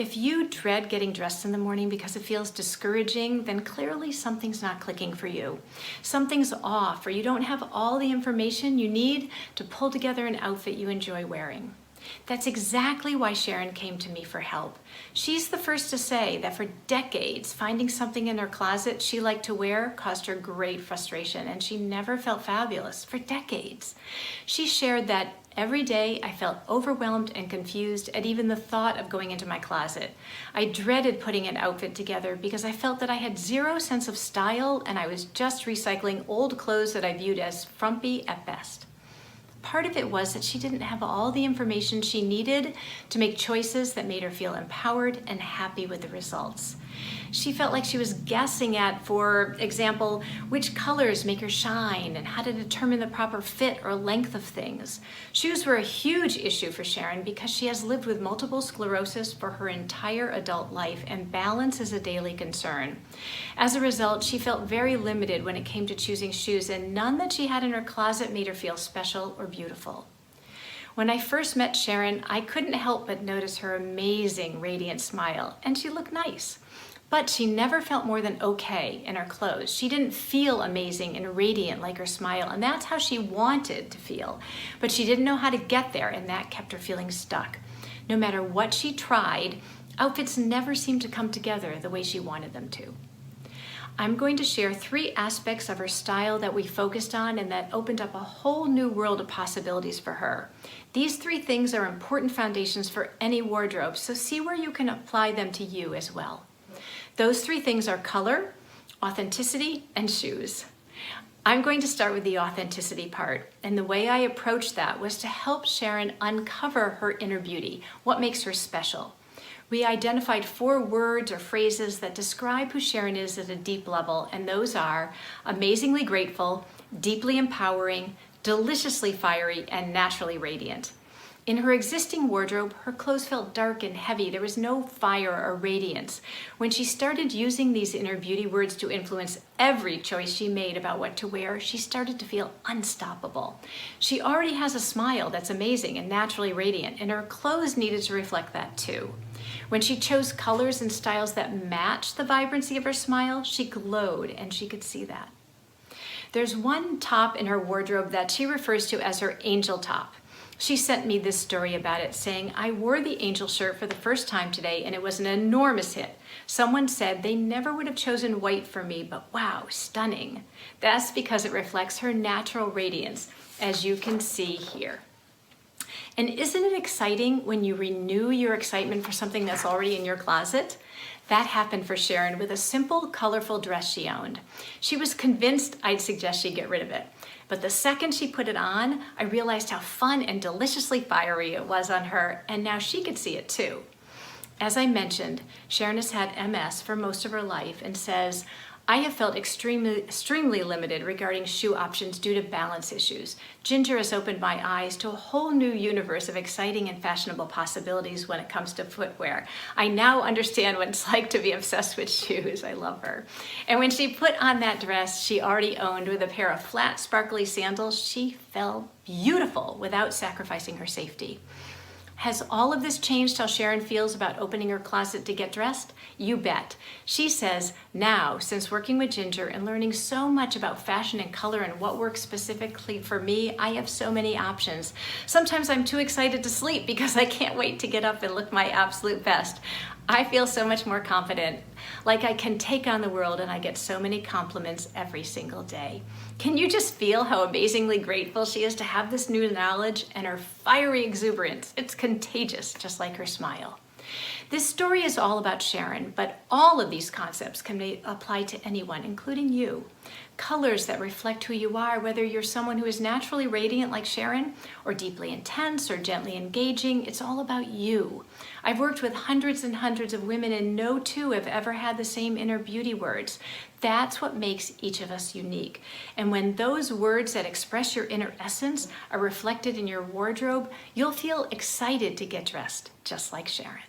If you dread getting dressed in the morning because it feels discouraging, then clearly something's not clicking for you. Something's off, or you don't have all the information you need to pull together an outfit you enjoy wearing. That's exactly why Sharon came to me for help. She's the first to say that for decades, finding something in her closet she liked to wear caused her great frustration, and she never felt fabulous for decades. She shared that every day I felt overwhelmed and confused at even the thought of going into my closet. I dreaded putting an outfit together because I felt that I had zero sense of style and I was just recycling old clothes that I viewed as frumpy at best. Part of it was that she didn't have all the information she needed to make choices that made her feel empowered and happy with the results. She felt like she was guessing at, for example, which colors make her shine and how to determine the proper fit or length of things. Shoes were a huge issue for Sharon because she has lived with multiple sclerosis for her entire adult life, and balance is a daily concern. As a result, she felt very limited when it came to choosing shoes, and none that she had in her closet made her feel special or beautiful. When I first met Sharon, I couldn't help but notice her amazing, radiant smile, and she looked nice. But she never felt more than okay in her clothes. She didn't feel amazing and radiant like her smile, and that's how she wanted to feel. But she didn't know how to get there, and that kept her feeling stuck. No matter what she tried, outfits never seemed to come together the way she wanted them to. I'm going to share 3 aspects of her style that we focused on and that opened up a whole new world of possibilities for her. These 3 things are important foundations for any wardrobe, so see where you can apply them to you as well. Those 3 things are color, authenticity, and shoes. I'm going to start with the authenticity part, and the way I approached that was to help Sharon uncover her inner beauty, what makes her special. We identified 4 words or phrases that describe who Sharon is at a deep level, and those are amazingly grateful, deeply empowering, deliciously fiery, and naturally radiant. In her existing wardrobe, her clothes felt dark and heavy. There was no fire or radiance. When she started using these inner beauty words to influence every choice she made about what to wear, she started to feel unstoppable. She already has a smile that's amazing and naturally radiant, and her clothes needed to reflect that too. When she chose colors and styles that matched the vibrancy of her smile, she glowed, and she could see that. There's one top in her wardrobe that she refers to as her angel top. She sent me this story about it, saying, "I wore the angel shirt for the first time today and it was an enormous hit. Someone said they never would have chosen white for me, but wow, stunning." That's because it reflects her natural radiance, as you can see here. And isn't it exciting when you renew your excitement for something that's already in your closet? That happened for Sharon with a simple, colorful dress she owned. She was convinced I'd suggest she get rid of it. But the second she put it on, I realized how fun and deliciously fiery it was on her, and now she could see it too. As I mentioned, Sharon has had MS for most of her life and says, "I have felt extremely limited regarding shoe options due to balance issues. Ginger has opened my eyes to a whole new universe of exciting and fashionable possibilities when it comes to footwear. I now understand what it's like to be obsessed with shoes." I love her. And when she put on that dress she already owned with a pair of flat, sparkly sandals, she felt beautiful without sacrificing her safety. Has all of this changed how Sharon feels about opening her closet to get dressed? You bet. She says, now, since working with Ginger and learning so much about fashion and color and what works specifically for me, I have so many options. Sometimes I'm too excited to sleep because I can't wait to get up and look my absolute best. I feel so much more confident, like I can take on the world, and I get so many compliments every single day. Can you just feel how amazingly grateful she is to have this new knowledge and her fiery exuberance? It's contagious, just like her smile. This story is all about Sharon, but all of these concepts can apply to anyone, including you. Colors that reflect who you are, whether you're someone who is naturally radiant like Sharon, or deeply intense or gently engaging, it's all about you. I've worked with hundreds and hundreds of women, and no 2 have ever had the same inner beauty words. That's what makes each of us unique. And when those words that express your inner essence are reflected in your wardrobe, you'll feel excited to get dressed, just like Sharon.